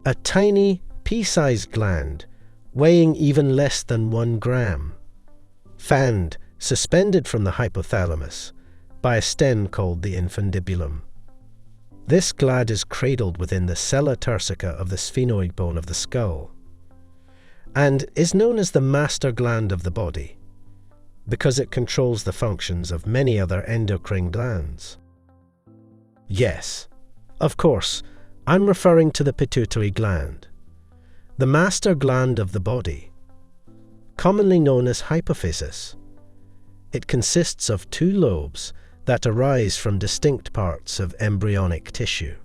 a tiny, pea-sized gland weighing even less than 1 gram, fanned, suspended from the hypothalamus by a stem called the infundibulum. This gland is cradled within the sella turcica of the sphenoid bone of the skull, and is known as the master gland of the body, because it controls the functions of many other endocrine glands. Yes, of course, I'm referring to the pituitary gland, the master gland of the body, commonly known as hypophysis. It consists of 2 lobes that arise from distinct parts of embryonic tissue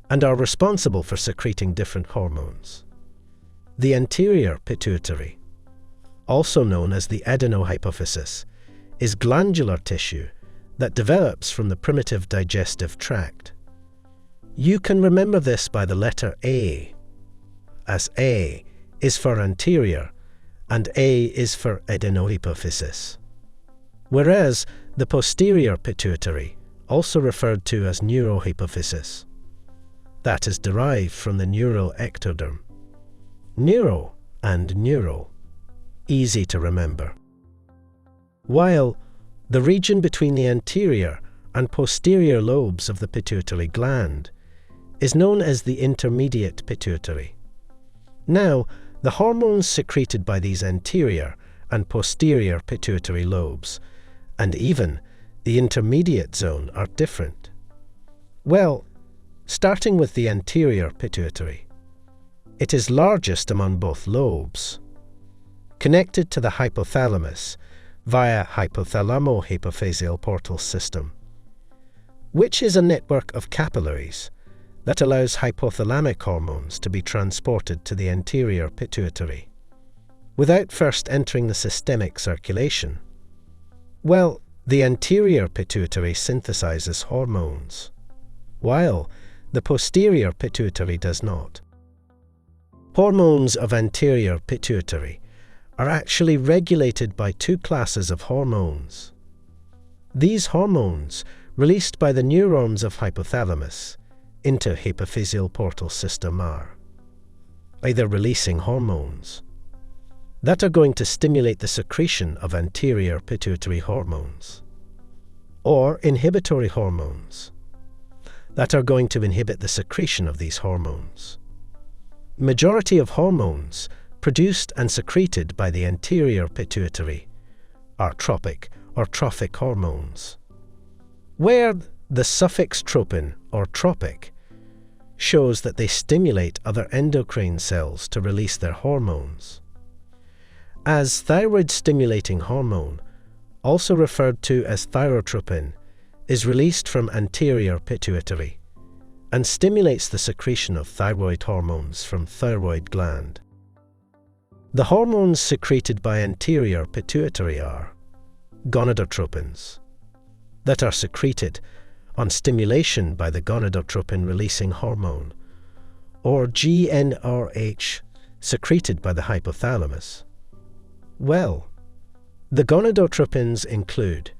and are responsible for secreting different hormones. The anterior pituitary, also known as the adenohypophysis, is glandular tissue that develops from the primitive digestive tract. You can remember this by the letter A, as A is for anterior and A is for adenohypophysis. Whereas the posterior pituitary, also referred to as neurohypophysis, that is derived from the neural ectoderm. Neuro and neural, easy to remember. While the region between the anterior and posterior lobes of the pituitary gland is known as the intermediate pituitary. Now, the hormones secreted by these anterior and posterior pituitary lobes, and even the intermediate zone, are different. Well, starting with the anterior pituitary, it is largest among both lobes, connected to the hypothalamus via hypothalamohypophyseal portal system, which is a network of capillaries that allows hypothalamic hormones to be transported to the anterior pituitary without first entering the systemic circulation. Well, the anterior pituitary synthesizes hormones, while the posterior pituitary does not. Hormones of anterior pituitary are actually regulated by 2 classes of hormones. These hormones, released by the neurons of hypothalamus into hypophyseal portal system, are either releasing hormones that are going to stimulate the secretion of anterior pituitary hormones, or inhibitory hormones that are going to inhibit the secretion of these hormones. Majority of hormones produced and secreted by the anterior pituitary are tropic or trophic hormones, where the suffix tropin or tropic shows that they stimulate other endocrine cells to release their hormones. As thyroid-stimulating hormone, also referred to as thyrotropin, is released from anterior pituitary and stimulates the secretion of thyroid hormones from thyroid gland. The hormones secreted by anterior pituitary are gonadotropins, that are secreted on stimulation by the gonadotropin-releasing hormone, or GnRH, secreted by the hypothalamus. Well, the gonadotropins include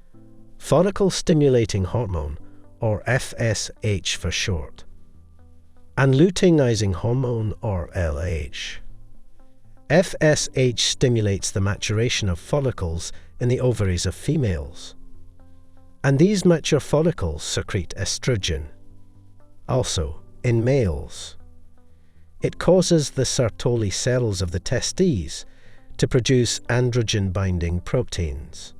follicle-stimulating hormone, or FSH for short, and luteinizing hormone, or LH. FSH stimulates the maturation of follicles in the ovaries of females, and these mature follicles secrete estrogen. Also, in males, it causes the Sertoli cells of the testes to produce androgen-binding proteins.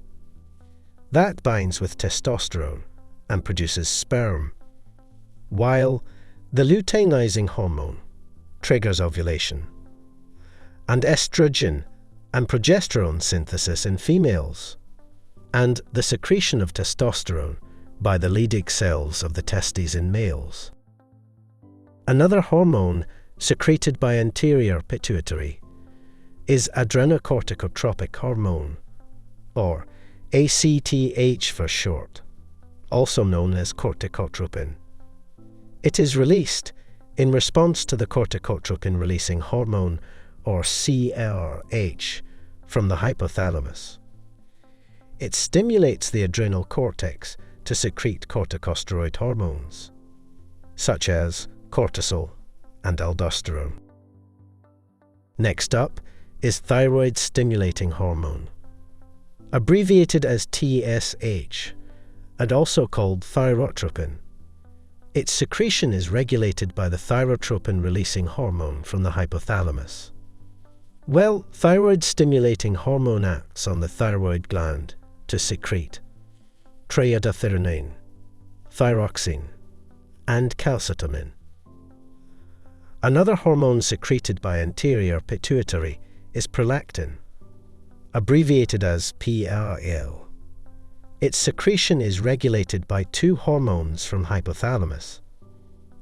That binds with testosterone and produces sperm, while the luteinizing hormone triggers ovulation, and estrogen and progesterone synthesis in females, and the secretion of testosterone by the Leydig cells of the testes in males. Another hormone secreted by anterior pituitary is adrenocorticotropic hormone, or ACTH for short, also known as corticotropin. It is released in response to the corticotropin-releasing hormone, or CRH, from the hypothalamus. It stimulates the adrenal cortex to secrete corticosteroid hormones, such as cortisol and aldosterone. Next up is thyroid-stimulating hormone, abbreviated as TSH, and also called thyrotropin. Its secretion is regulated by the thyrotropin-releasing hormone from the hypothalamus. Well, thyroid-stimulating hormone acts on the thyroid gland to secrete triiodothyronine, thyroxine, and calcitonin. Another hormone secreted by anterior pituitary is prolactin, abbreviated as PAL. Its secretion is regulated by two hormones from hypothalamus.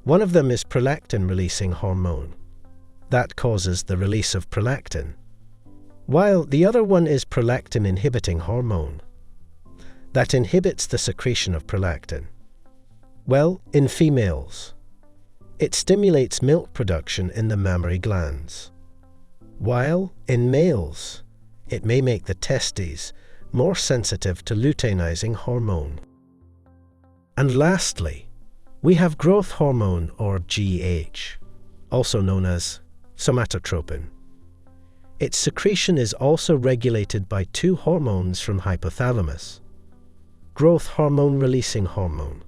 One of them is prolactin-releasing hormone. That causes the release of prolactin, while the other one is prolactin-inhibiting hormone. That inhibits the secretion of prolactin. Well, in females, it stimulates milk production in the mammary glands, while in males, it may make the testes more sensitive to luteinizing hormone. And lastly, we have growth hormone, or GH, also known as somatotropin. Its secretion is also regulated by two hormones from hypothalamus: growth hormone-releasing hormone,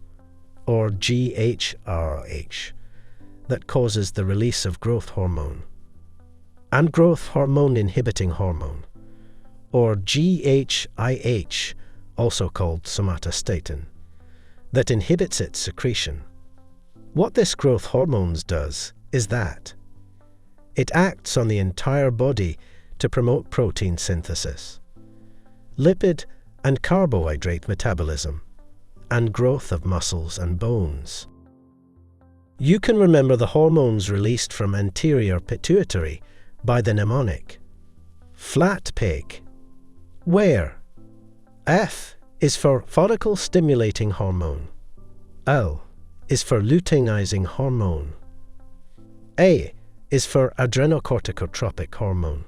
or GHRH, that causes the release of growth hormone, and growth hormone-inhibiting hormone, or GHIH, also called somatostatin, that inhibits its secretion. What this growth hormone does is that it acts on the entire body to promote protein synthesis, lipid and carbohydrate metabolism, and growth of muscles and bones. You can remember the hormones released from anterior pituitary by the mnemonic flat pig, where F is for follicle-stimulating hormone, L is for luteinizing hormone, A is for adrenocorticotropic hormone,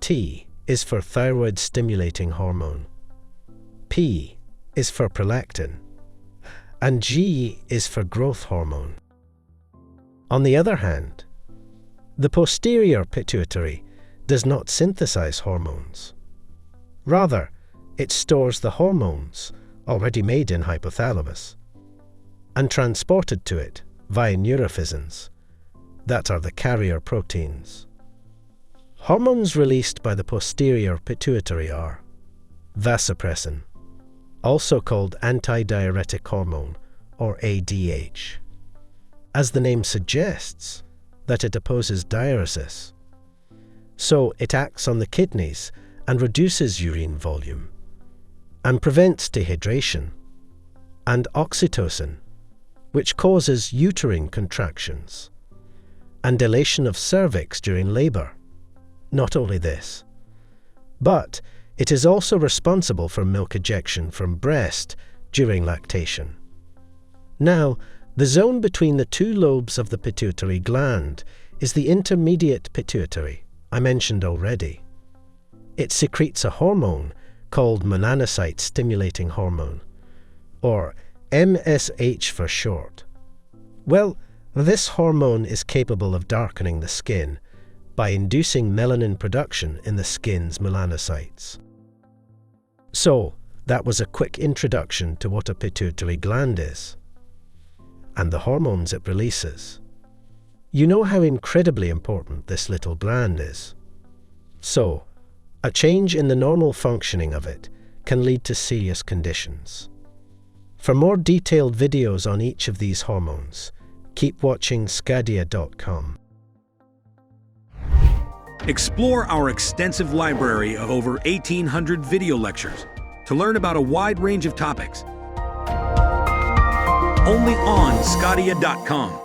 T is for thyroid-stimulating hormone, P is for prolactin, and G is for growth hormone. On the other hand, the posterior pituitary does not synthesize hormones. Rather, it stores the hormones already made in hypothalamus and transported to it via neurophysions, that are the carrier proteins. Hormones released by the posterior pituitary are vasopressin, also called antidiuretic hormone, or ADH. As the name suggests, that it opposes diuresis. So it acts on the kidneys and reduces urine volume, and prevents dehydration, and oxytocin, which causes uterine contractions, and dilation of cervix during labor. Not only this, but it is also responsible for milk ejection from breast during lactation. Now, the zone between the two lobes of the pituitary gland is the intermediate pituitary, I mentioned already. It secretes a hormone called melanocyte-stimulating hormone, or MSH for short. Well, this hormone is capable of darkening the skin by inducing melanin production in the skin's melanocytes. So, that was a quick introduction to what a pituitary gland is, and the hormones it releases. You know how incredibly important this little gland is. So, a change in the normal functioning of it can lead to serious conditions. For more detailed videos on each of these hormones, keep watching sqadia.com. Explore our extensive library of over 1,800 video lectures to learn about a wide range of topics. Only on sqadia.com.